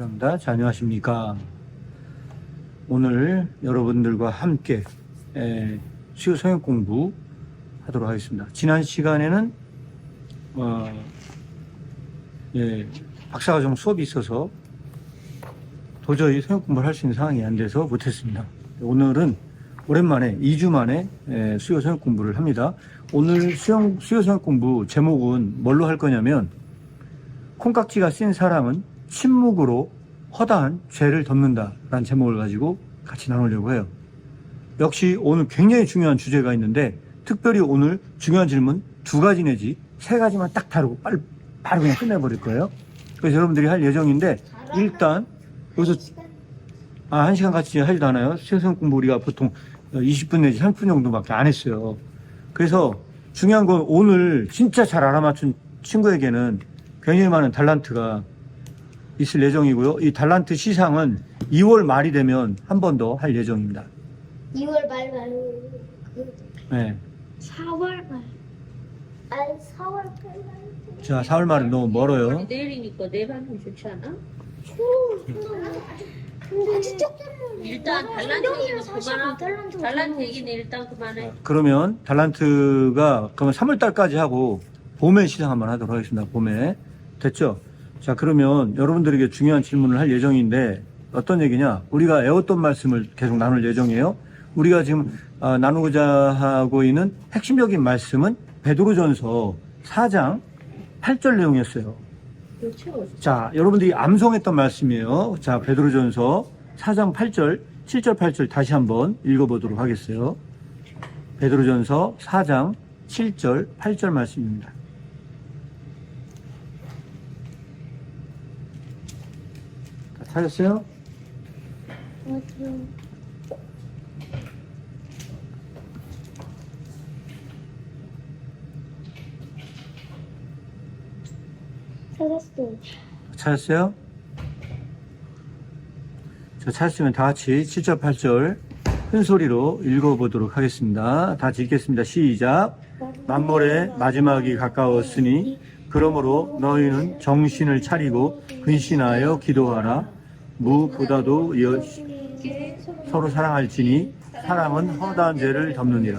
감사합니다. 자, 안녕하십니까. 오늘 여러분들과 함께 수요 성역 공부 하도록 하겠습니다. 지난 시간에는 박사과정 수업이 있어서 도저히 성역 공부를 할 수 있는 상황이 안 돼서 못했습니다. 오늘은 오랜만에 2주 만에 수요 성역 공부를 합니다. 오늘 수요 성역 공부 제목은 뭘로 할 거냐면, 콩깍지가 쓴 사람은 침묵으로 허다한 죄를 덮는다 라는 제목을 가지고 같이 나누려고 해요. 역시 오늘 굉장히 중요한 주제가 있는데, 특별히 오늘 중요한 질문 2가지 내지 3가지만 딱 다루고 바로 그냥 끝내버릴 거예요. 그래서 여러분들이 할 예정인데, 일단 여기서 1시간 같이 하지도 않아요. 수요성 공부 우리가 보통 20분 내지 30분 정도밖에 안 했어요. 그래서 중요한 건, 오늘 진짜 잘 알아맞춘 친구에게는 굉장히 많은 달란트가 있을 예정이고요. 이 달란트 시상은 2월 말이 되면 한 번 더 할 예정입니다. 2월 말 네. 4월 말. 아니 4월 말. 자, 4월 말은 너무 멀어요. 내일이니까 내일 하면 좋지 않아? 일단 달란트 얘기는 그만하고, 달란트 얘기는 일단 그만해. 그러면 달란트가 그러면 3월 달까지 하고 봄에 시상 한번 하도록 하겠습니다. 봄에. 됐죠? 자, 그러면 여러분들에게 중요한 질문을 할 예정인데, 어떤 얘기냐? 우리가 애웠던 말씀을 계속 나눌 예정이에요. 우리가 지금 나누고자 하고 있는 핵심적인 말씀은 베드로전서 4장 8절 내용이었어요. 자, 여러분들이 암송했던 말씀이에요. 자, 베드로전서 4장 8절, 7절, 8절 다시 한번 읽어보도록 하겠어요. 베드로전서 4장 7절, 8절 말씀입니다. 찾았어요? 찾았어. 찾았어요? 자, 찾았으면 다 같이 7절, 8절 큰 소리로 읽어보도록 하겠습니다. 다 같이 읽겠습니다. 시작. 만물의 마지막이 가까웠으니 그러므로 너희는 정신을 차리고 근신하여 기도하라. 무보다도 서로 사랑할지니 사랑은 허다한 죄를 덮느니라.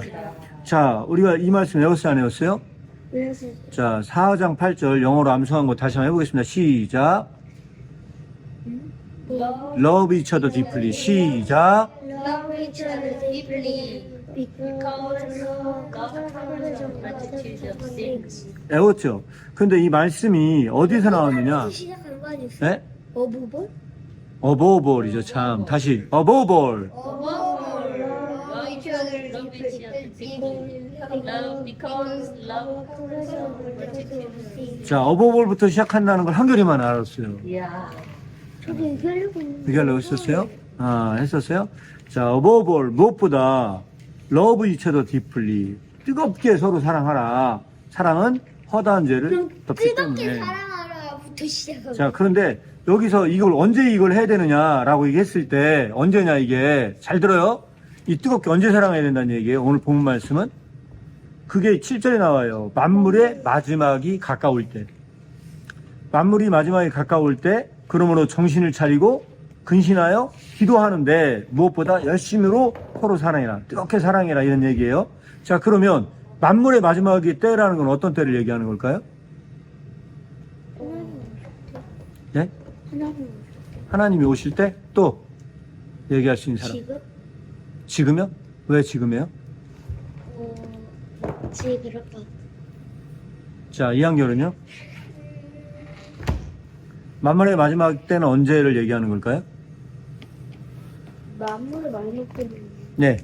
자, 우리가 이 말씀 외웠어요, 안 외웠어요? 자, 4장 8절 영어로 암송한 거 다시 한번 해보겠습니다. 시작. Love each other deeply. 시작. Love each other deeply because 외웠죠? 근데 이 말씀이 어디서 나왔느냐? 시작한 거 아니었어? 네? 어부볼? 어버벌이죠, 참. 다시. 어버벌. Love each other, love each other deeply. Love because love. 자, 어버벌부터 시작한다는 걸 한결이만 알았어요. 이야. 저도 얘기하려고 했는데. 얘기하려고 했었어요? 했었어요? 자, 어버벌, 무엇보다 love each other deeply. 뜨겁게 서로 사랑하라. 사랑은 허다한 죄를 그럼 덮기 뜨겁게 때문에. 사랑하라부터 시작하고. 자, 그런데 여기서 언제 이걸 해야 되느냐라고 얘기했을 때, 언제냐 이게. 잘 들어요? 이 뜨겁게 언제 사랑해야 된다는 얘기예요. 오늘 본 말씀은. 그게 7절에 나와요. 만물의 마지막이 가까울 때. 만물이 마지막이 가까울 때, 그러므로 정신을 차리고 근신하여 기도하는데 무엇보다 열심으로 서로 사랑해라. 뜨겁게 사랑해라. 이런 얘기예요. 자, 그러면 만물의 마지막이 때라는 건 어떤 때를 얘기하는 걸까요? 네? 하나님이 오실 때 또 얘기할 수 있는 사람. 지금? 지금요? 왜 지금이에요? 지금 그럴까? 자, 2학년은요? 만물의 마지막 때는 언제를 얘기하는 걸까요? 만물을 많이 먹거든요. 네.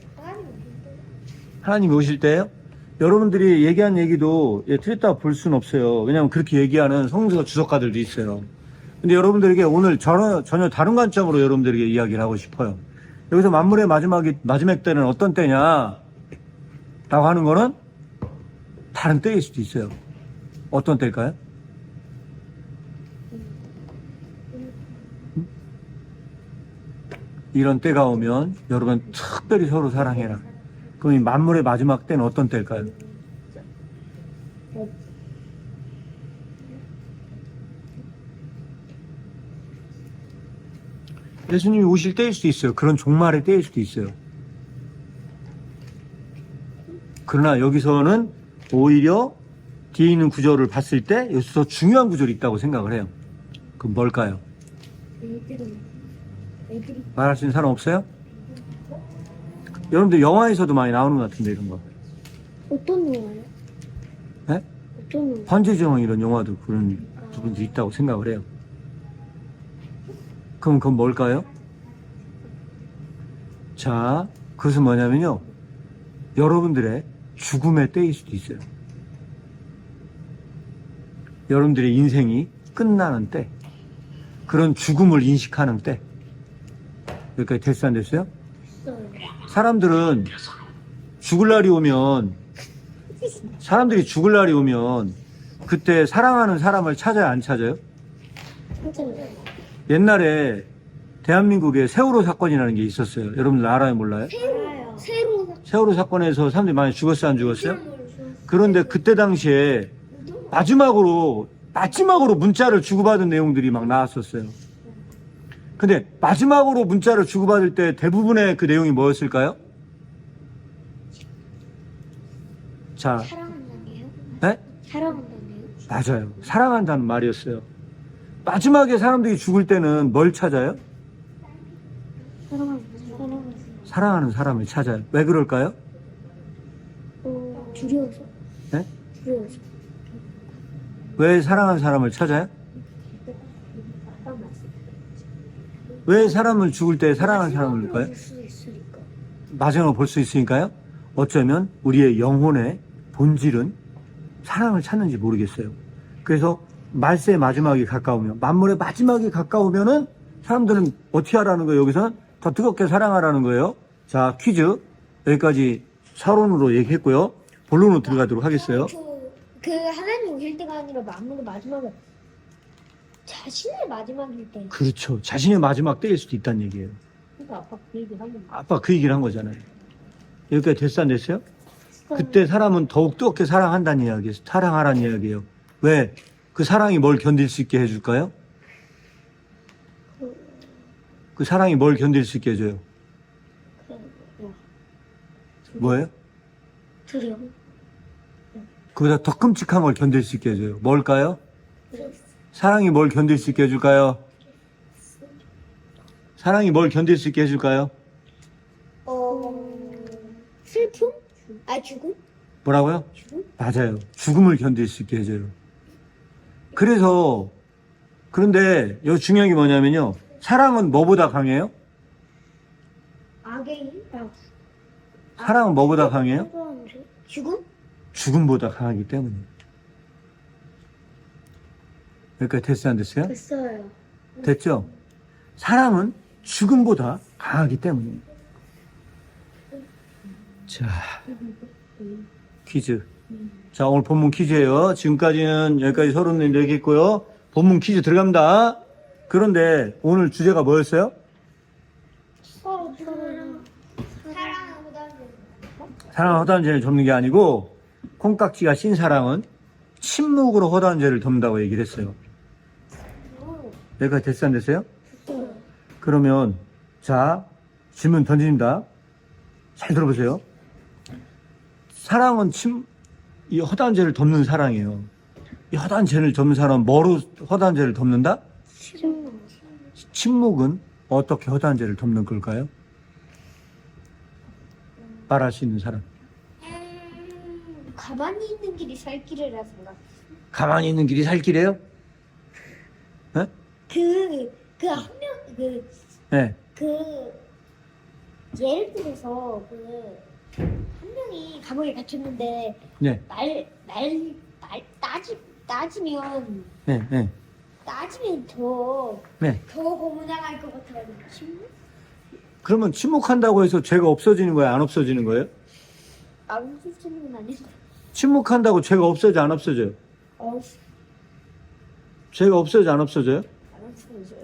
하나님이 오실 때예요? 여러분들이 얘기한 얘기도 틀렸다고 볼 수는 없어요. 왜냐하면 그렇게 얘기하는 성서 주석가들도 있어요. 근데 여러분들에게 오늘 전혀 다른 관점으로 여러분들에게 이야기를 하고 싶어요. 여기서 만물의 마지막 때는 어떤 때냐? 라고 하는 거는 다른 때일 수도 있어요. 어떤 때일까요? 이런 때가 오면 여러분 특별히 서로 사랑해라. 그럼 이 만물의 마지막 때는 어떤 때일까요? 예수님이 오실 때일 수도 있어요. 그런 종말의 때일 수도 있어요. 그러나 여기서는 오히려 뒤에 있는 구절을 봤을 때 여기서 더 중요한 구절이 있다고 생각을 해요. 그럼 뭘까요? 애들이 말할 수 있는 사람 없어요? 여러분들 영화에서도 많이 나오는 것 같은데 이런 거. 어떤 영화요? 네? 어떤 영화? 반지의 이런 영화도 그런 부분들이 있다고 생각을 해요. 그럼 그건 뭘까요? 자, 그것은 뭐냐면요. 여러분들의 죽음의 때일 수도 있어요. 여러분들의 인생이 끝나는 때. 그런 죽음을 인식하는 때. 여기까지 됐어 안 됐어요? 사람들은 죽을 날이 오면, 사람들이 죽을 날이 오면 그때 사랑하는 사람을 찾아요, 안 찾아요? 맞아요. 옛날에 대한민국에 세월호 사건이라는 게 있었어요. 여러분들 알아요, 몰라요? 새로 세월호 사건에서 사람들이 많이 죽었어요, 안 죽었어요? 그런데 그때 당시에 마지막으로 문자를 주고받은 내용들이 막 나왔었어요. 근데 마지막으로 문자를 주고받을 때 대부분의 그 내용이 뭐였을까요? 자, 사랑한다네요? 네? 사랑한다네요? 맞아요. 사랑한다는 말이었어요. 마지막에 사람들이 죽을 때는 뭘 찾아요? 사랑하는 사람을 찾아요. 왜 그럴까요? 두려워서? 네? 두려워서. 왜 사랑하는 사람을 찾아요? 왜 사람을 죽을 때 사랑하는 사람을 볼까요? 볼수 있으니까. 마지막으로 볼 수 있으니까요. 어쩌면 우리의 영혼의 본질은 사랑을 찾는지 모르겠어요. 그래서 말세의 마지막이 가까우면, 만물의 마지막이 가까우면은 사람들은 어떻게 하라는 거예요? 여기서는 더 뜨겁게 사랑하라는 거예요. 자, 퀴즈 여기까지 서론으로 얘기했고요. 본론으로 들어가도록 하겠어요. 그 하나님 오실 때가 아니라 만물의 마지막은 자신의 마지막일 때. 그렇죠. 자신의 마지막 때일 수도 있다는 얘기예요. 그러니까 아빠 그 얘기 한 번. 아빠 그 얘기를 한 거잖아요. 여기까지 됐어 안 됐어요? 그때 사람은 더욱 뜨겁게 사랑한다는 이야기예요. 사랑하라는 이야기예요. 왜? 그 사랑이 뭘 견딜 수 있게 해줄까요? 그 사랑이 뭘 견딜 수 있게 해줘요? 뭐예요? 두려움. 그보다 더 끔찍한 걸 견딜 수 있게 해줘요. 뭘까요? 사랑이 뭘 견딜 수 있게 해줄까요? 사랑이 뭘 견딜 수 있게 해줄까요? 슬픔? 죽음? 뭐라고요? 죽음? 맞아요. 죽음을 견딜 수 있게 해줘요. 그래서, 그런데 여기 중요한 게 뭐냐면요. 사랑은 뭐보다 강해요? 악의 힘? 사랑은 뭐보다 강해요? 죽음? 죽음보다 강하기 때문에. 여기까지 됐어요, 안 됐어요? 됐어요. 됐죠? 사랑은 죽음보다 강하기 때문에. 자, 퀴즈. 자, 오늘 본문 퀴즈예요. 지금까지는 여기까지 서론 얘기했고요. 본문 퀴즈 들어갑니다. 그런데 오늘 주제가 뭐였어요? 사랑은 허다한 죄를 덮는 게 아니고 콩깍지가 신 사랑은 침묵으로 허다한 죄를 덮는다고 얘기를 했어요. 여기까지 됐어 안 됐어요? 그러면 자, 질문 던집니다. 잘 들어보세요. 사랑은 이 허다한 죄를 덮는 사랑이에요. 이 허다한 죄를 덮는 사람은 뭐로 허다한 죄를 덮는다? 침묵은 어떻게 허다한 죄를 덮는 걸까요? 말할 수 있는 사람. 가만히 있는 길이 살 길이라 생각. 가만히 있는 길이 살 길이에요? 네? 네. 예를 들어서 한 명이 감옥에 갇혔는데 네. 따지면 네. 네. 더 네. 고문당할 것 같아요. 그러면 침묵한다고 해서 죄가 없어지는 거예요? 안 없어지는 거예요? 안 쓰는 건 아닌데. 침묵한다고 죄가 없어져 안 없어져요? 죄가 없어져 안 없어져요? 안 쓰죠.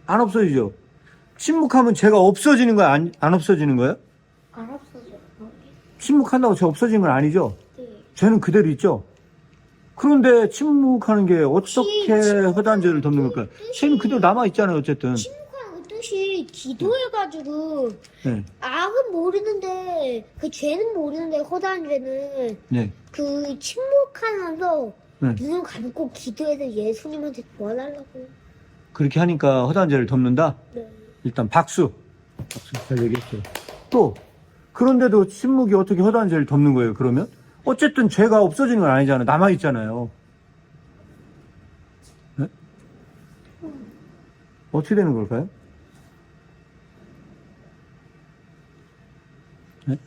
안 없어지죠. 침묵하면 죄가 없어지는 거야? 안 없어지는 거예요? 안 없어져. 침묵한다고 죄 없어지는 건 아니죠. 네. 죄는 그대로 있죠. 그런데 침묵하는 게 어떻게 허다한 죄를 덮는 걸까요? 죄는 그대로 남아 있잖아요. 어쨌든. 침묵한 어떤 예수씨 기도해가지고 네. 악은 모르는데 그 죄는 모르는데 허다한 죄는 네. 그 침묵하면서 네. 눈을 감고 기도해서 예수님한테 도와달라고. 그렇게 하니까 허다한 죄를 덮는다? 네. 일단 박수. 박수 잘 얘기했어요. 또 그런데도 침묵이 어떻게 허다한 죄를 덮는 거예요, 그러면? 어쨌든 죄가 없어지는 건 아니잖아요. 남아있잖아요. 네? 어떻게 되는 걸까요? 네?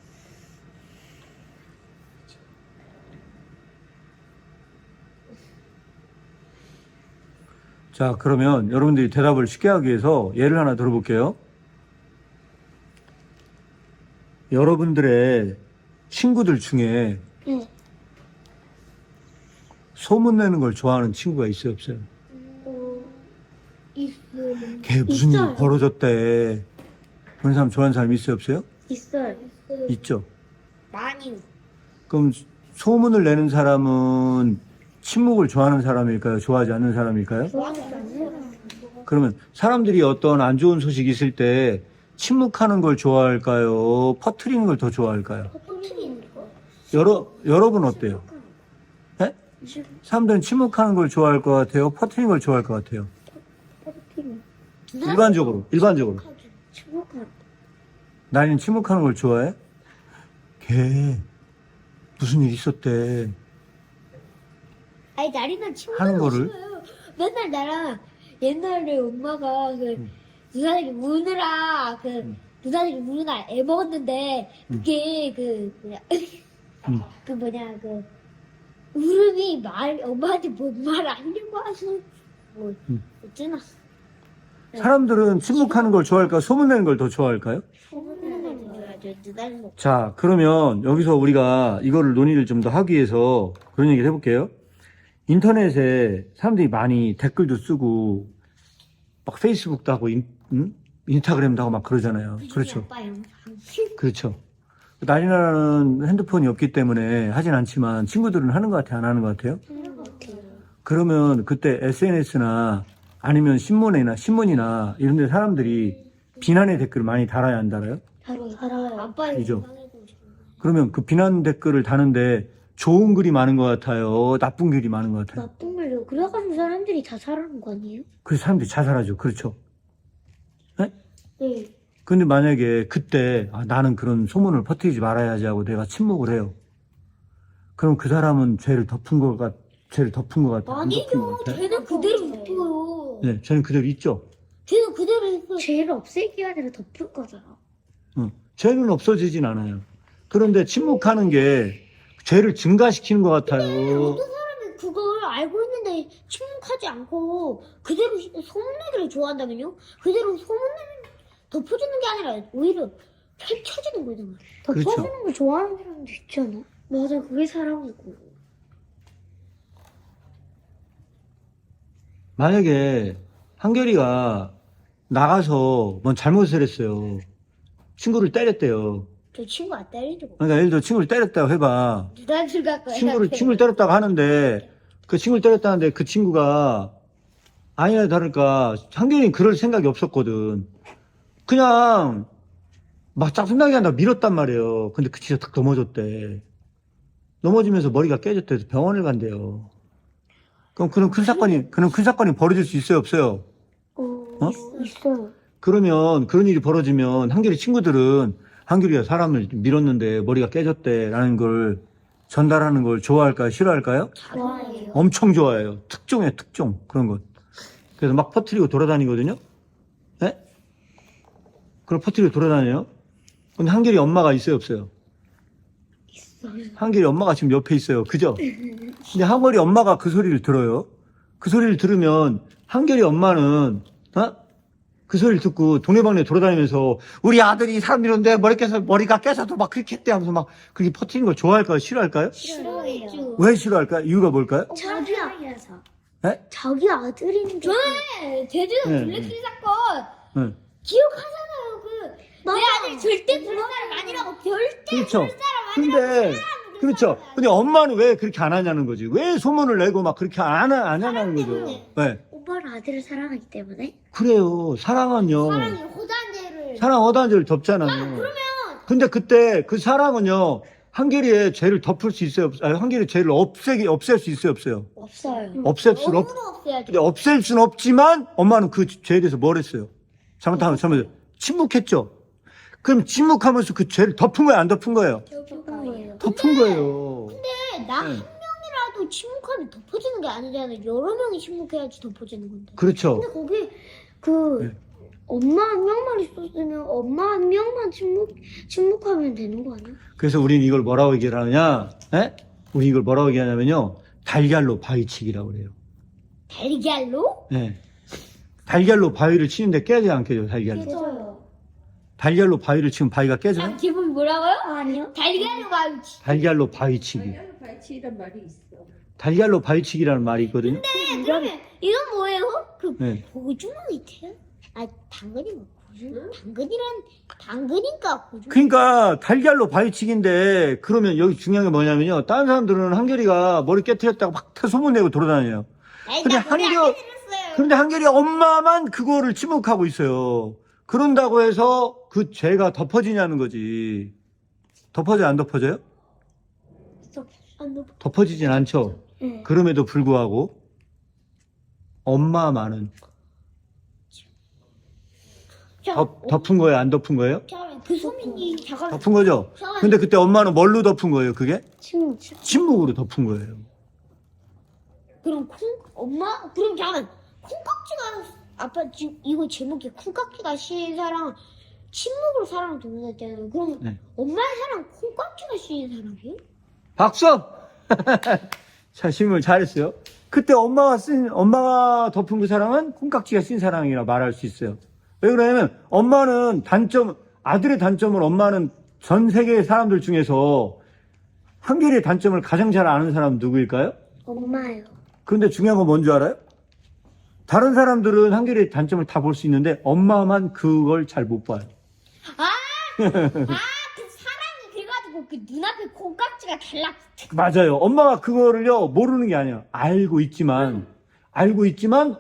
자, 그러면 여러분들이 대답을 쉽게 하기 위해서 예를 하나 들어볼게요. 여러분들의 친구들 중에 네. 소문내는 걸 좋아하는 친구가 있어요, 없어요? 있어요. 걔 무슨 있어요. 일이 벌어졌대. 그런 사람 좋아하는 사람 있어요, 없어요? 있어요. 있죠. 많이. 그럼 소문을 내는 사람은 침묵을 좋아하는 사람일까요? 좋아하지 않는 사람일까요? 좋아하는 그러면 사람들이 어떤 안 좋은 소식이 있을 때 침묵하는 걸 좋아할까요? 퍼뜨리는 걸 더 좋아할까요? 퍼뜨리는 거. 여러분 어때요? 네? 사람들은 침묵하는 걸 좋아할 것 같아요? 퍼뜨리는 걸 좋아할 것 같아요? 퍼뜨리는. 일반적으로. 침묵하는. 나는 침묵하는 걸 좋아해? 걔 무슨 일 있었대. 아니 나리는 하는 침묵하는 거를? 싫어요. 맨날 나랑 옛날에 엄마가 그 누나들이 우느라 누나들이 우느라 애 먹었는데 그게 그 뭐냐 그 울음이 엄마한테 뭔 말 하려고 하서 뭐 어쩌나. 사람들은 침묵하는 걸 좋아할까요? 소문내는 걸 더 좋아할까요? 소문내는 거야죠. 누나는 거. 자, 그러면 여기서 우리가 이거를 논의를 좀 더 하기 위해서 그런 얘기를 해볼게요. 인터넷에 사람들이 많이 댓글도 쓰고 막 페이스북도 하고 인스타그램도 하고 막 그러잖아요. 그렇죠. 아빠 영상. 그렇죠. 나리나라는 핸드폰이 없기 때문에 하진 않지만 친구들은 하는 것 같아요? 안 하는 것 같아요? 하는 것 같아요. 그러면 그때 SNS나 아니면 신문이나 이런 데 사람들이 비난의 댓글을 많이 달아야 안 달아요? 달아요. 아빠 그죠. 영상에도 그러면 그 비난 댓글을 다는데 좋은 글이 많은 것 같아요? 나쁜 글이 많은 것 같아요? 나쁜 말로 그래가지고 사람들이 다 살아는 거 아니에요? 그래서 사람들이 자살하죠. 그렇죠. 네? 네. 근데 만약에 그때 나는 그런 소문을 퍼뜨리지 말아야지 하고 내가 침묵을 해요. 그럼 그 사람은 죄를 덮은 것 같아요? 안 덮은 것 아니죠. 같아요? 죄는 그대로 있어요. 네, 죄는 그대로 있죠. 죄는 그대로 있어요. 죄를 없애기 아니라 덮을 거잖아. 죄는 없어지진 않아요. 그런데 침묵하는 게 죄를 증가시키는 것 같아요. 어떤 사람이 그걸 알고 있는데 침묵하지 않고 그대로 소문내기를 좋아한다면요? 그대로 소문내는 덮어주는 게 아니라 오히려 펼쳐지는 거잖아. 그렇죠. 덮어주는 걸 좋아하는 사람도 있지 않아? 맞아, 그게 사랑이고. 만약에 한결이가 나가서 뭔 잘못을 했어요. 친구를 때렸대요. 저 친구 안 때리죠. 그러니까 예를 들어 친구를 때렸다고 해봐. 누나들 갖고 친구를 때렸다고 하는데 그 친구를 때렸다는데 그 친구가 아니나 다를까 한결이는 그럴 생각이 없었거든. 그냥 막 짜증나게 한다고 밀었단 말이에요. 근데 그 친구가 탁 넘어졌대. 넘어지면서 머리가 깨졌대. 그래서 병원을 간대요. 그럼 그런 큰 사건이 벌어질 수 있어요, 없어요? 어? 있어요. 그러면 그런 일이 벌어지면 한결이 친구들은 한결이가 사람을 밀었는데 머리가 깨졌대라는 걸 전달하는 걸 좋아할까요? 싫어할까요? 좋아해요. 엄청 좋아해요. 특종이에요, 특종. 그런 것. 그래서 막 퍼뜨리고 돌아다니거든요? 네? 그걸 퍼뜨리고 돌아다녀요? 근데 한결이 엄마가 있어요, 없어요? 한결이 엄마가 지금 옆에 있어요. 그죠? 근데 한결이 엄마가 그 소리를 들어요. 그 소리를 들으면 한결이 엄마는 그 소리를 듣고 동네방네 돌아다니면서 우리 아들이 사람 밀었는데 머리가 깨서도 막 그렇게 했대 하면서 막 그렇게 퍼뜨리는 걸 좋아할까요? 싫어할까요? 싫어해요. 왜 싫어할까요? 이유가 뭘까요? 자기 아이라서. 네? 자기 아들인데. 저는 제주 네, 블랙스리 사건 네. 기억하잖아요. 내 아들이 절대 그런 사람 아니라고 절대 그렇죠. 근데 엄마는 왜 그렇게 안 하냐는 거지. 왜 소문을 내고 막 그렇게 안 하냐는 거죠. 네. 엄마는 아들을 사랑하기 때문에 그래요. 사랑은요. 사랑이 허단죄를 사랑 어단지를 덮잖아요. 근데 그때 그 사랑은요. 한결이의 죄를 덮을 수 있어요? 아니, 한결이의 죄를 없앨 수 있어요? 없어요? 없어요. 없앨 수는 없, 너무나 없어야죠. 근데 없앨 수는 없지만 엄마는 그 죄에 대해서 뭘 했어요? 잘못하면 침묵했죠? 그럼 침묵하면서 그 죄를 덮은 거예요? 안 덮은 거예요? 거예요. 덮은 거예요. 근데 나 한 네. 명이라도 침묵하면 덮어지는 게 아니잖아요. 여러 명이 침묵해야지 덮어지는 건데. 그렇죠. 근데 거기 그 네. 엄마 한 명만 있었으면 엄마 한 명만 침묵하면 되는 거 아니야? 그래서 우리는 이걸 뭐라고 얘기를 하느냐? 예? 우리 이걸 뭐라고 얘기하냐면요. 달걀로 바위치기라고 그래요. 달걀로? 예. 달걀로 바위를 치는데 깨져 안 깨져, 달걀로. 깨져요. 달걀로 바위를 치면 바위가 깨져요? 아, 기분 뭐라고요? 아니요. 달걀로 가지. 달걀로 바위치기. 달걀로 발치란 말이 있어. 달걀로 바위치기라는 말이 있거든요. 그러면 이건 뭐예요? 그 네. 고주머니 태요? 아 당근이 뭐 고주? 당근인가 고주? 그러니까 달걀로 바위치기인데 그러면 여기 중요한 게 뭐냐면요. 다른 사람들은 한결이가 머리 깨트렸다고 막 다 소문내고 돌아다녀요. 아니, 근데 나 머리 안 한결- 깨뜨렸어요. 그런데 한결이 엄마만 그거를 침묵하고 있어요. 그런다고 해서 그 죄가 덮어지냐는 거지. 덮어져요? 안 덮어져요? 안 덮어. 덮어지진 않죠. 응. 그럼에도 불구하고 엄마만은 덮은 거예요? 안 덮은 거예요? 잠깐만 그 소민이 잠깐 덮은 거죠? 근데 그때 엄마는 뭘로 덮은 거예요? 그게? 침묵. 침묵으로 덮은 거예요. 그럼 엄마 그럼 잠깐 콩깍지가 아빠 지금 이거 제목이 콩깍지가 씌인 사랑 침묵으로 사랑을 돕는다잖아요. 그럼 네. 엄마의 사랑 콩깍지가 씌인 사랑이에요? 박수! 자, 질문 잘했어요. 그때 엄마가 덮은 그 사랑은 콩깍지가 쓴 사랑이라 말할 수 있어요. 왜 그러냐면, 아들의 단점을 엄마는 전 세계의 사람들 중에서 한결의 단점을 가장 잘 아는 사람은 누구일까요? 엄마요. 그런데 중요한 건 뭔지 알아요? 다른 사람들은 한결의 단점을 다 볼 수 있는데, 엄마만 그걸 잘 못 봐요. 그 사랑이 그래가지고 그 눈앞에 콩깍지가 달라. 맞아요. 엄마가 그거를요, 모르는 게 아니야. 알고 있지만,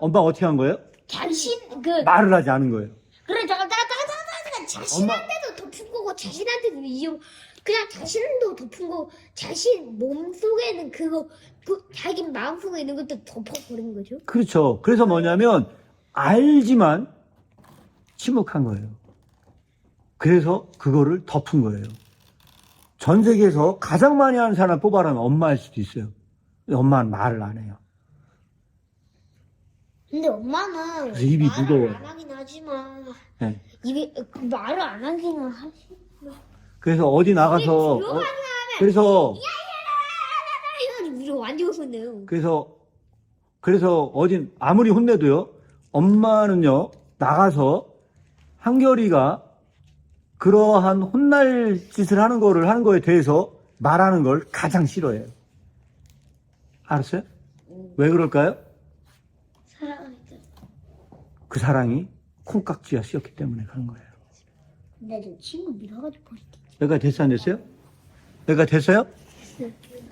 엄마가 어떻게 한 거예요? 자신 그 말을 하지 않은 거예요. 그래 잠깐 자신한테도 덮은 거고 자신한테도 그냥 자신도 덮은 거 자신 몸 속에는 그거 그 자기 마음 속에 있는 것도 덮어버린 거죠. 그렇죠. 그래서 뭐냐면, 알지만 침묵한 거예요. 그래서 그거를 덮은 거예요. 전 세계에서 가장 많이 하는 사람 뽑아라면 엄마일 수도 있어요. 근데 엄마는 말을 안 해요. 근데 엄마는 그래서 입이 말을 무거워요. 안 하긴 하지만 네. 입이 말을 안 하기는 하지. 그래서 어디 나가서, 그래서 해가지고 우리 완전 혼내요. 그래서 어디 아무리 혼내도요, 엄마는요, 나가서 한결이가 그러한 혼날 짓을 하는 거에 대해서 말하는 걸 가장 싫어해요. 알았어요? 왜 그럴까요? 사랑하니까. 그 사랑이 콩깍지가 씌었기 때문에 그런 거예요. 근데 저 친구 밀어가지고 버릴게. 여기까지 됐어요, 안 됐어요? 여기까지 됐어요?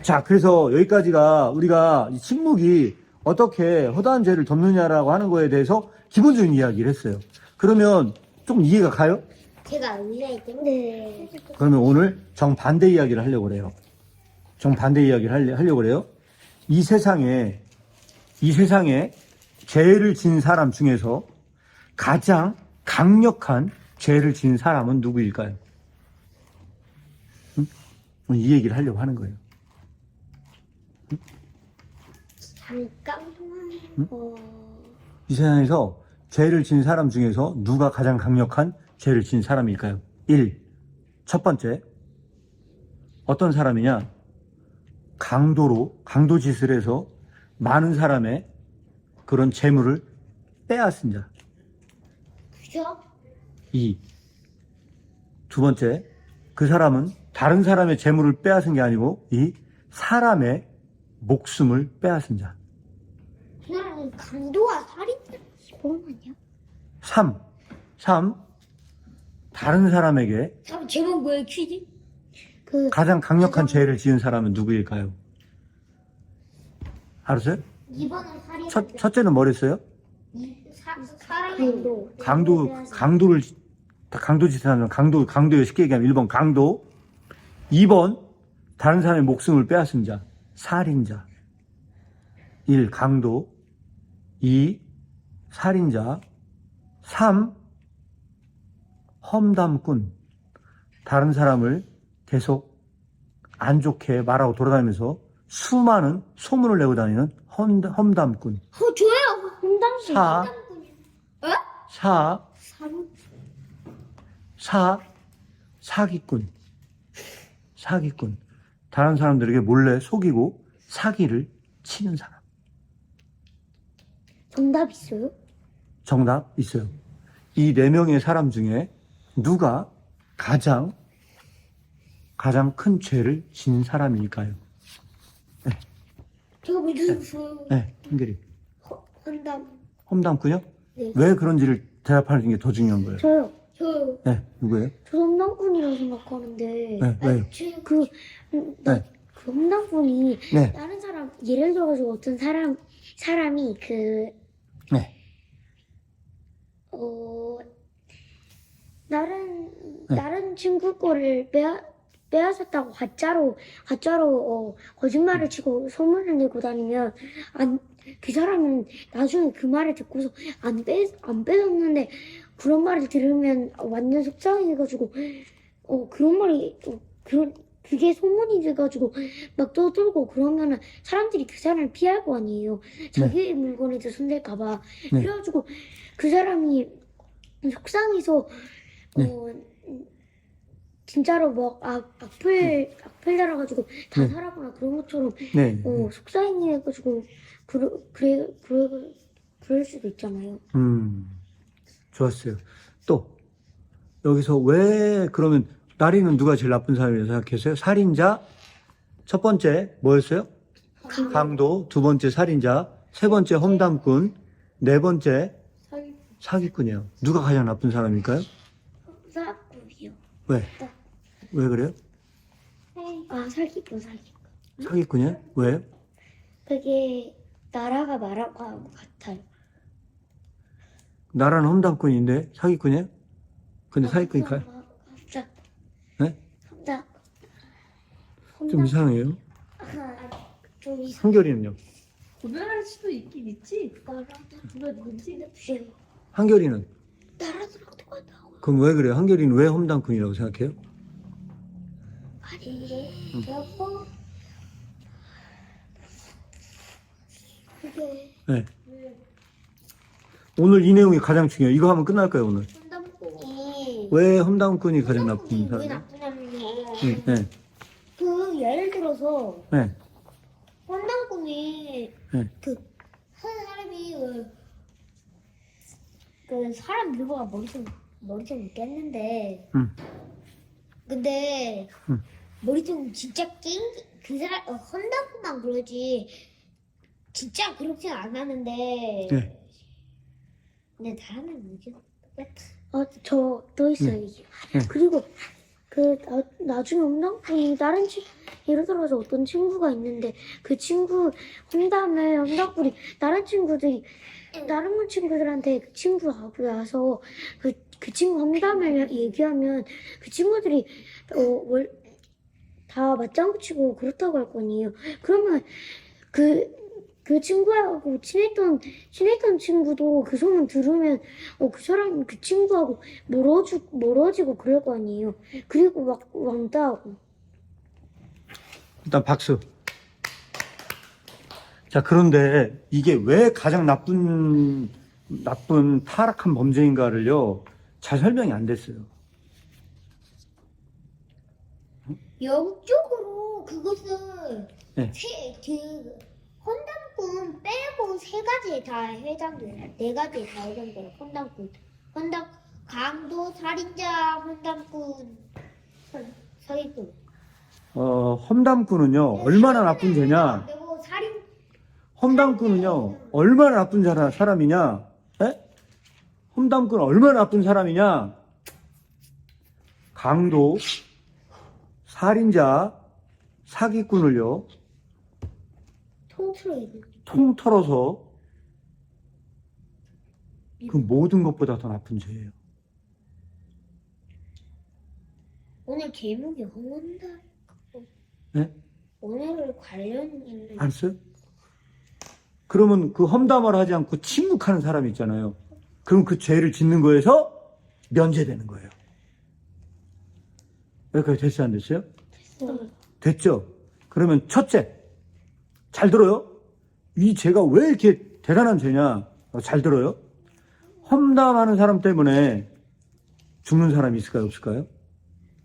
자, 그래서 여기까지가 우리가 이 침묵이 어떻게 허다한 죄를 덮느냐라고 하는 거에 대해서 기본적인 이야기를 했어요. 그러면 좀 이해가 가요? 제가 의뢰이기 때문에. 네. 그러면 오늘 정반대 이야기를 하려고 그래요. 정반대 이야기를 하려고 그래요. 이 세상에 죄를 진 사람 중에서 가장 강력한 죄를 진 사람은 누구일까요? 응? 오늘 이 얘기를 하려고 하는 거예요. 잠깐만. 이 세상에서 죄를 진 사람 중에서 누가 가장 강력한 죄를 진 사람일까요? 1. 첫 번째. 어떤 사람이냐? 강도 짓을 해서 많은 사람의 그런 재물을 빼앗은 자. 그죠? 2. 두 번째. 그 사람은 다른 사람의 재물을 빼앗은 게 아니고 이 사람의 목숨을 빼앗은 자. 그 사람은 강도와 살인죄 기본 아니야? 3. 다른 사람에게 잠깐 제목 뭐예요 퀴즈? 가장 강력한 죄를 지은 사람은 누구일까요? 알았어요? 2번은 살인. 첫째는 뭐랬어요? 강도. 강도짓하는 강도요. 쉽게 얘기하면 1번 강도, 2번 다른 사람의 목숨을 빼앗은 자, 살인자. 1. 강도, 2. 살인자, 3. 험담꾼. 다른 사람을 계속 안 좋게 말하고 돌아다니면서 수많은 소문을 내고 다니는 험담꾼. 저요. 홍당군. 사. 어? 4. 사기꾼. 다른 사람들에게 몰래 속이고 사기를 치는 사람. 정답 있어요? 정답 있어요. 이 4명의 사람 중에 누가 가장 큰 죄를 진 사람일까요? 제가 믿으셨어요. 네, 한결이. 한담. 험담꾼이요? 네. 왜 그런지를 대답하는 게 더 중요한 거예요. 저요. 네, 누구예요? 저 험담꾼이라고 생각하는데. 네, 왜요? 그 네, 험담꾼이 네, 다른 사람 예를 들어가지고 어떤 사람이 네, 다른 친구 거를 빼앗았다고 가짜로 거짓말을 치고 소문을 내고 다니면 그 사람은 나중에 그 말을 듣고서 안 뺏었는데 그런 말을 들으면 완전 속상해가지고 그런 말이 그게 소문이 돼가지고 막 떠들고 그러면은 사람들이 그 사람을 피할 거 아니에요. 자기의 물건에도 손댈까봐. 네. 그래가지고 그 사람이 속상해서 네. 진짜로 막 악플 달아가지고 다 네. 살아거나 그런 것처럼 네. 속상해가지고 그럴 수도 있잖아요. 좋았어요. 또 여기서 왜 그러면 나리는 누가 제일 나쁜 사람이라고 생각했어요? 살인자 첫 번째 뭐였어요? 강도, 두 번째 살인자, 세 번째 험담꾼, 네 번째 사기꾼이에요. 누가 가장 나쁜 사람일까요? 사기꾼이요. 왜? 왜 그래요? 사기꾼. 사기꾼이에요? 왜요? 그게 나라가 말하고 같아요. 나라는 험담꾼인데 사기꾼이에요? 근데 사기꾼이 가요? 네? 좀 이상해요. 좀 이상. 한결이는요? 구별할 수도 있긴 있지. 누가 누군지. 한결이는? 나라랑 똑같다고. 그럼 왜 그래요? 한결이는 왜 험담꾼이라고 생각해요? 여보. 그게 네. 오늘 이 내용이 가장 중요해요. 이거 하면 끝날 거예요, 오늘. 험담꾼이 왜 험담꾼이 가장 나쁜 왜 사람이에요? 나쁘냐면요. 네. 예를 들어서 네. 험담꾼이 네. 한 사람이 그 사람 물고가 머리 좀 깼는데 근데 머리 좀 진짜 그 사람 험담꾼만 그러지 진짜 그렇게 안 하는데 네. 근데 다른 뭐지? 저 또 있어요. 이게. 네. 그리고 나중에 험담꾼이 예를 들어서 어떤 친구가 있는데 그 친구 험담꾼이 다른 친구들한테 그 친구하고 와서 그 친구 험담을 얘기하면 그 친구들이 다 맞장구 치고 그렇다고 할 거 아니에요. 그러면 그 친구하고 친했던 친구도 그 소문 들으면 그 친구하고 멀어지고 그럴 거 아니에요. 그리고 막 왕따하고. 일단 박수. 자, 그런데 이게 왜 가장 나쁜 타락한 범죄인가를요, 잘 설명이 안 됐어요. 영적으로 그것은 네. 험담꾼 빼고 세 가지에 다 해당돼요. 네 가지에 다 해당돼요. 강도, 살인자, 험담꾼, 사기꾼. 험담꾼은요, 얼마나 나쁜 죄냐? 그리고 험담꾼은요, 얼마나 나쁜 사람이냐? 에? 험담꾼은 얼마나 나쁜 사람이냐? 강도, 살인자, 사기꾼을요, 통틀어야 돼. 통틀어서 그 모든 것보다 더 나쁜 죄예요. 오늘 제목이 험한다. 네? 오늘 관련 있는 알았어요? 그러면 그 험담을 하지 않고 침묵하는 사람이 있잖아요. 그럼 그 죄를 짓는 거에서 면제되는 거예요. 여기까지 됐어요, 안 됐어요? 됐죠? 그러면 첫째, 잘 들어요. 이 죄가 왜 이렇게 대단한 죄냐? 잘 들어요. 험담하는 사람 때문에 죽는 사람이 있을까요, 없을까요?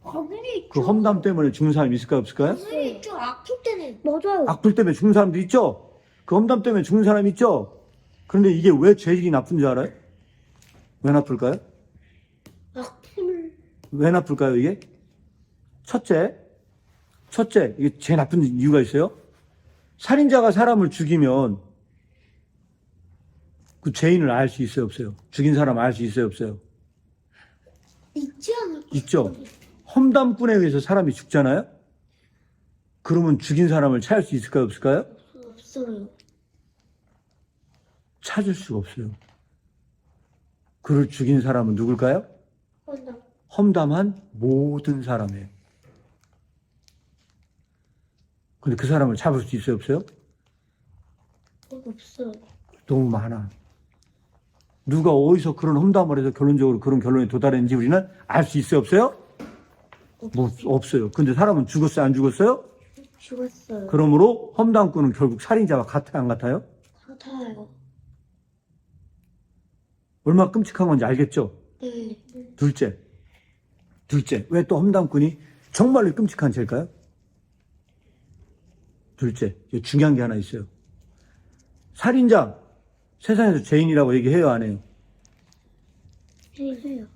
거기에 있죠. 그 험담 때문에 죽는 사람이 있을까요, 없을까요? 거기에 있죠. 악플 때문에. 맞아요. 악플 때문에 죽는 사람도 있죠? 그 험담 때문에 죽는 사람이 있죠? 그런데 이게 왜 죄질이 나쁜 줄 알아요? 왜 나쁠까요? 악플. 왜 나쁠까요, 이게? 첫째, 이게 제일 나쁜 이유가 있어요. 살인자가 사람을 죽이면 그 죄인을 알 수 있어요, 없어요? 죽인 사람 알 수 있어요, 없어요? 있지 않을까? 있죠. 험담꾼에 의해서 사람이 죽잖아요? 그러면 죽인 사람을 찾을 수 있을까요, 없을까요? 없어요. 찾을 수가 없어요. 그를 죽인 사람은 누굴까요? 맞아. 험담한 모든 사람이에요. 근데 그 사람을 잡을 수 있어요, 없어요? 없어요. 너무 많아. 누가 어디서 그런 험담을 해서 결론적으로 그런 결론에 도달했는지 우리는 알 수 있어요, 없어요? 뭐, 없어요. 근데 사람은 죽었어요, 안 죽었어요? 죽었어요. 그러므로 험담꾼은 결국 살인자와 같아요, 안 같아요? 같아요. 얼마나 끔찍한 건지 알겠죠? 네. 둘째. 왜 또 험담꾼이 정말로 끔찍한 죄일까요? 둘째. 중요한 게 하나 있어요. 살인자, 세상에서 죄인이라고 얘기해요, 안 해요? 해요.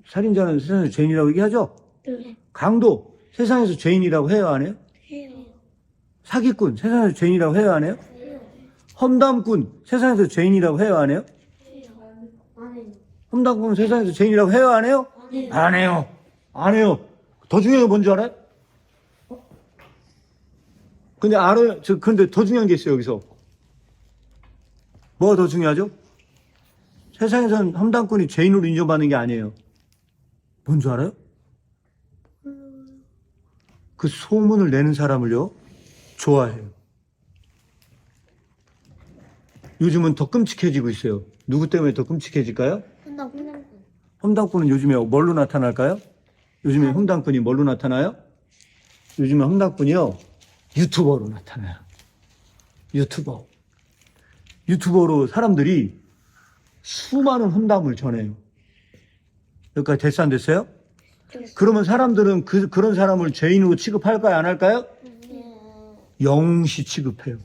살인자는 세상에서 죄인이라고 얘기하죠? 네. 강도, 세상에서 죄인이라고 해요, 안 해요? 해요. 사기꾼, 세상에서 죄인이라고 해요, 안 해요? 해요. 험담꾼, 세상에서 죄인이라고 해요, 안 해요? 안 해요. 험담꾼은 세상에서 죄인이라고 해요, 안 해요? 안 해요. 안 해요. 더 중요한 게 뭔지 알아요? 근데 알아요. 근데 더 중요한 게 있어요, 여기서. 뭐가 더 중요하죠? 세상에선 험담꾼이 죄인으로 인정받는 게 아니에요. 뭔 줄 알아요? 그 소문을 내는 사람을요, 좋아해요. 요즘은 더 끔찍해지고 있어요. 누구 때문에 더 끔찍해질까요? 혼담꾼. 험담꾼은 요즘에 뭘로 나타날까요? 요즘에 험담꾼이 뭘로 나타나요? 요즘에 험담꾼이요, 유튜버로 나타나요. 유튜버로 사람들이 수많은 험담을 전해요. 여기까지 됐어, 안 됐어요? 그러면 사람들은 그런 사람을 죄인으로 취급할까요, 안 할까요? 영시 취급해요.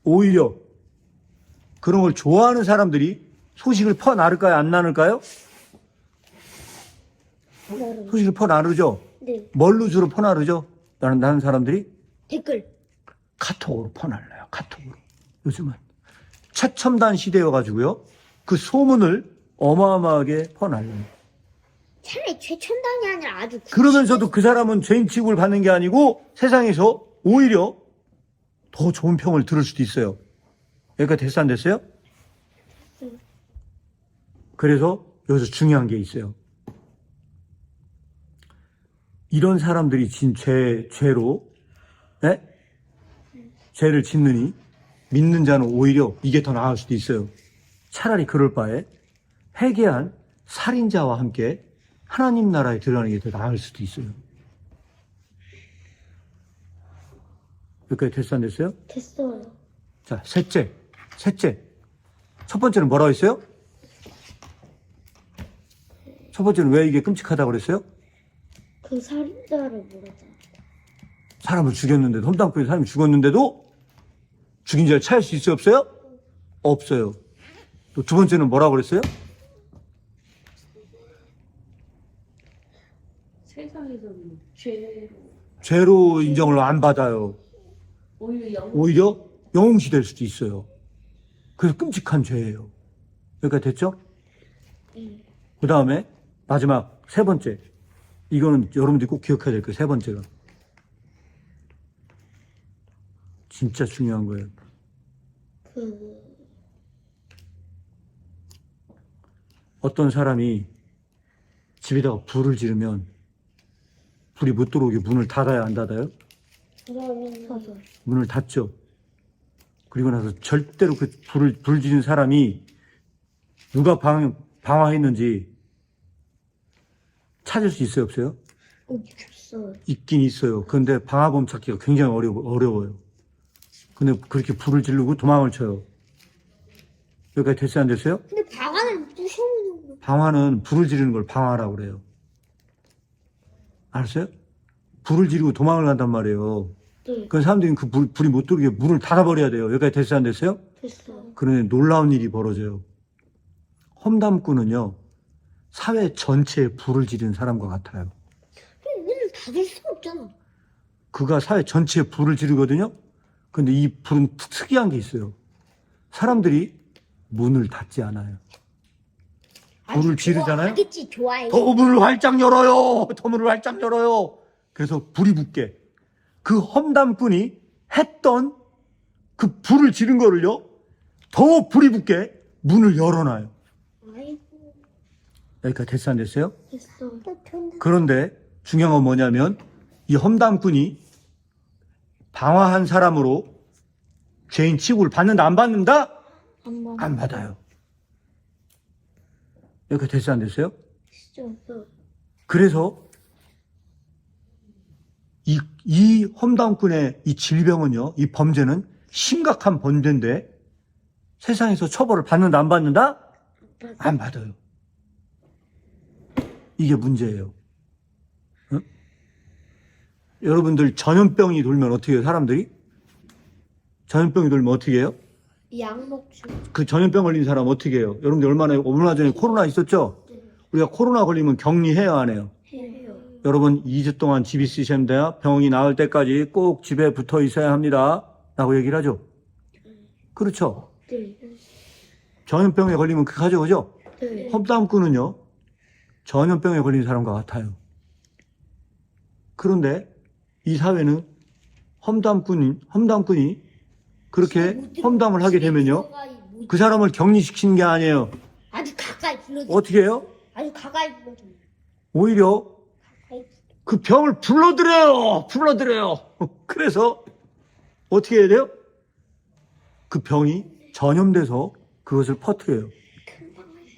오히려 그런 걸 좋아하는 사람들이 소식을 퍼나를까요, 안 나눌까요? 소식을 퍼나르죠? 네. 뭘로 주로 퍼나르죠? 나는 사람들이 댓글. 카톡으로 퍼날라요. 카톡으로. 요즘은 최첨단 시대여가지고요, 그 소문을 어마어마하게 퍼날려요. 차라리 최첨단이 아니라 아주 그러면서도 그 사람은 죄인 취급을 받는 게 아니고 세상에서 오히려 더 좋은 평을 들을 수도 있어요. 여기까지 됐어, 안 됐어요? 그래서 여기서 중요한 게 있어요. 이런 사람들이 진 죄로, 네? 죄를 짓느니 믿는 자는 오히려 이게 더 나을 수도 있어요. 차라리 그럴 바에 회개한 살인자와 함께 하나님 나라에 들어가는 게 더 나을 수도 있어요. 여기까지 됐어, 안 됐어요? 됐어요. 자, 셋째. 첫 번째는 뭐라고 했어요? 첫 번째는 왜 이게 끔찍하다고 그랬어요? 그 살인자를 모르잖아. 사람을 죽였는데도, 험담꾼이 사람이 죽었는데도 죽인 자를 찾을 수 있어요, 없어요? 없어요. 또 두 번째는 뭐라고 그랬어요? 세상에서는 죄로 죄로 인정을 안 받아요. 오히려 영웅시 될 수도 있어요. 그래서 끔찍한 죄예요. 여기까지 됐죠? 그 다음에 마지막 세 번째. 이거는 여러분들이 꼭 기억해야 될 거예요. 세 번째가. 진짜 중요한 거예요. 어떤 사람이 집에다가 불을 지르면 불이 못 들어오게 문을 닫아야 안 닫아요? 문을 닫죠. 그리고 나서 절대로 그 불 지른 사람이 누가 방화했는지 찾을 수 있어요, 없어요? 없어. 있긴 있어요. 그런데 방화범 찾기가 굉장히 어려워요. 근데 그렇게 불을 지르고 도망을 쳐요. 여기까지 됐어요, 안 됐어요? 근데 방안을 부셔오는 거. 방화는 불을 지르는 걸 방화라고 그래요. 알았어요? 불을 지르고 도망을 간단 말이에요. 네. 그 사람들이 그 불이 못 들어오게 문을 닫아버려야 돼요. 여기까지 됐어요, 안 됐어요? 됐어. 그런데 놀라운 일이 벌어져요. 험담꾼은요, 사회 전체에 불을 지르는 사람과 같아요. 근데 문을 닫을 수가 없잖아. 그가 사회 전체에 불을 지르거든요. 근데 이 불은 특이한 게 있어요. 사람들이 문을 닫지 않아요. 불을 지르잖아요. 하겠지, 좋아해. 더 문을 활짝 열어요. 더 문을 활짝 열어요. 그래서 불이 붙게. 그 험담꾼이 했던 그 불을 지른 거를요, 더 불이 붙게 문을 열어놔요. 아이고, 여기까지 됐어, 안 됐어요? 됐어. 그런데 중요한 건 뭐냐면 이 험담꾼이 방화한 사람으로 죄인 취급을 받는다, 안 받는다? 안 받아요. 여기까지 됐어, 안 됐어요? 진짜. 그래서 이 험담꾼의 이 질병은요, 이 범죄는 심각한 범죄인데 세상에서 처벌을 받는다, 안 받는다? 안 받아요. 이게 문제예요. 어? 여러분들 전염병이 돌면 어떻게 해요, 사람들이? 전염병이 돌면 어떻게 해요? 약 먹지. 그 전염병 걸린 사람 어떻게 해요? 여러분들 얼마 전에 코로나 있었죠? 우리가 코로나 걸리면 격리해요, 안 해요? 해요. 여러분 2주 동안 집 있으셔야 돼요. 병이 나을 때까지 꼭 집에 붙어 있어야 합니다. 라고 얘기를 하죠. 그렇죠? 네. 전염병에 걸리면 그렇게 하죠, 그죠? 네. 험담꾼은요, 전염병에 걸린 사람과 같아요. 그런데 이 사회는 험담꾼이 그렇게 험담을 하게 되면요, 그 사람을 격리시키는 게 아니에요. 아주 가까이 불러줘. 어떻게 해요? 아주 가까이 불러줘. 오히려 그 병을 불러들여요. 그래서 어떻게 해야 돼요? 그 병이 전염돼서 그것을 퍼뜨려요.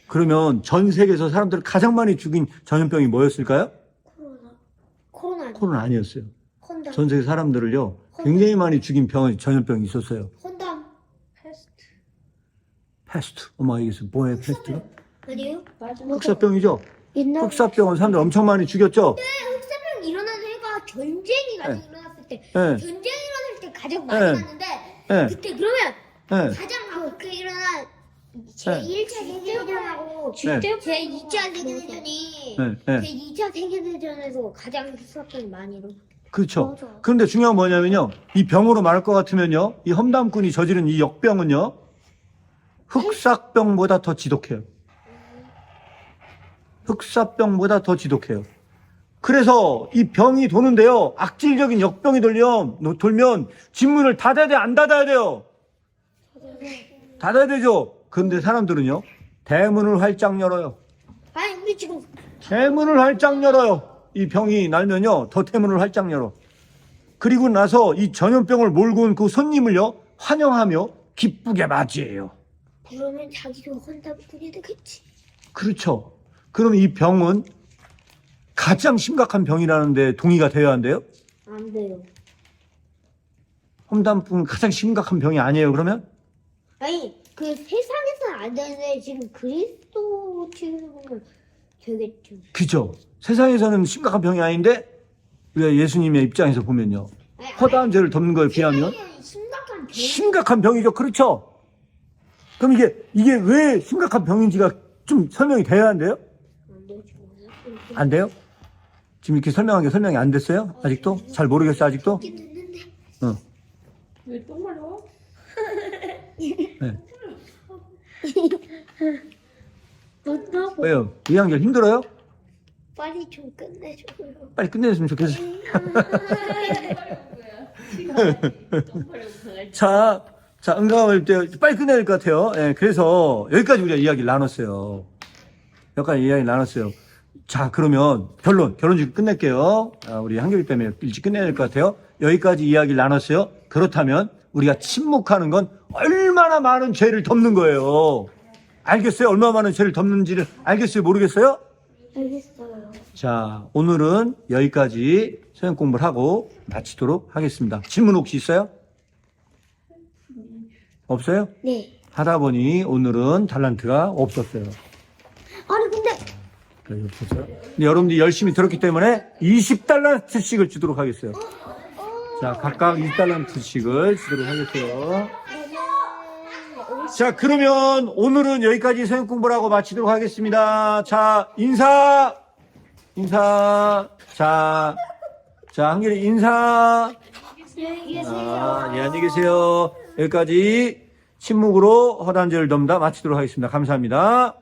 그러면 전 세계에서 사람들을 가장 많이 죽인 전염병이 뭐였을까요? 코로나. 코로나 아니었어요. 혼담. 전 세계 사람들을요, 굉장히 많이 죽인 전염병이 있었어요. 혼담. 패스트. 엄마 얘기했어. 뭐예요, 패스트가? 아니에요? 흑사병이죠? 옛날. 흑사병은 사람들 엄청 많이 죽였죠? 흑사병 일어나는 해가 전쟁이 가장 일어났을 때. 네. 전쟁 일어났을 때 가장 많이 네. 났는데. 네. 그때 그러면 네. 가장 그 일어난 제1차 세계대전하고 제2차 세계대전이 네. 네. 제2차 세계대전에서 가장 흑사병이 많이 일어났어요. 그렇죠. 맞아. 그런데 중요한 건 뭐냐면요, 이 병으로 말할 것 같으면요, 이 험담꾼이 저지른 이 역병은요, 흑사병보다 더 지독해요. 흑사병보다 더 지독해요. 그래서 이 병이 도는데요, 악질적인 역병이 돌면 집문을 닫아야 돼, 안 닫아야 돼요? 닫아야 되죠. 그런데 사람들은요, 대문을 활짝 열어요. 아니 우리 지금 대문을 활짝 열어요. 이 병이 날면요, 더 대문을 활짝 열어. 그리고 나서 이 전염병을 몰고 온 그 손님을요, 환영하며 기쁘게 맞이해요. 그러면 자기도 혼담꾼이 되겠지. 그렇죠. 그럼 이 병은 가장 심각한 병이라는데 동의가 돼야 한대요? 안 돼요. 험담꾼은 가장 심각한 병이 아니에요, 그러면? 아니 그 세상에서는 안 되는데 지금 그리스도 측에서 보면 되겠죠. 그죠. 세상에서는 심각한 병이 아닌데, 우리가 예수님의 입장에서 보면요, 아니, 허다한 죄를 덮는 거에 비하면 세상에 심각한 병. 심각한 병이죠. 그렇죠? 그럼 이게 왜 심각한 병인지가 좀 설명이 돼야 한대요? 안 되죠. 안 돼요? 지금 이렇게 설명한 게 설명이 안 됐어요? 아직도? 잘 모르겠어요, 아직도? 있긴 됐는데. 왜 똥 마려? 네. 못하고 왜요? 2학년 힘들어요? 빨리 좀 끝내줘요. 빨리 끝내줬으면 좋겠어요. 자, 응답할 때 빨리 끝내야 될 것 같아요. 예, 그래서 여기까지 우리가 이야기를 나눴어요. 여기까지 이야기 나눴어요. 자, 그러면 결론 지금 끝낼게요. 우리 한결이 때문에 일찍 끝내야 될 것 같아요. 여기까지 이야기를 나눴어요. 그렇다면 우리가 침묵하는 건 얼마나 많은 죄를 덮는 거예요. 알겠어요? 얼마나 많은 죄를 덮는지를 알겠어요? 모르겠어요? 알겠어요. 자, 오늘은 여기까지 서영 공부를 하고 마치도록 하겠습니다. 질문 혹시 있어요? 없어요? 네. 하다 보니 오늘은 달란트가 없었어요. 아니 근데 없었어요. 근데 여러분들이 열심히 들었기 때문에 20달란트씩을 주도록 하겠어요. 자, 각각 20달란트씩을 주도록 하겠어요. 자, 그러면 오늘은 여기까지 서영 공부를 하고 마치도록 하겠습니다. 자, 인사. 자, 한결이 인사. 예, 안녕히 계세요. 여기까지 침묵으로 허단죄를 덮다 마치도록 하겠습니다. 감사합니다.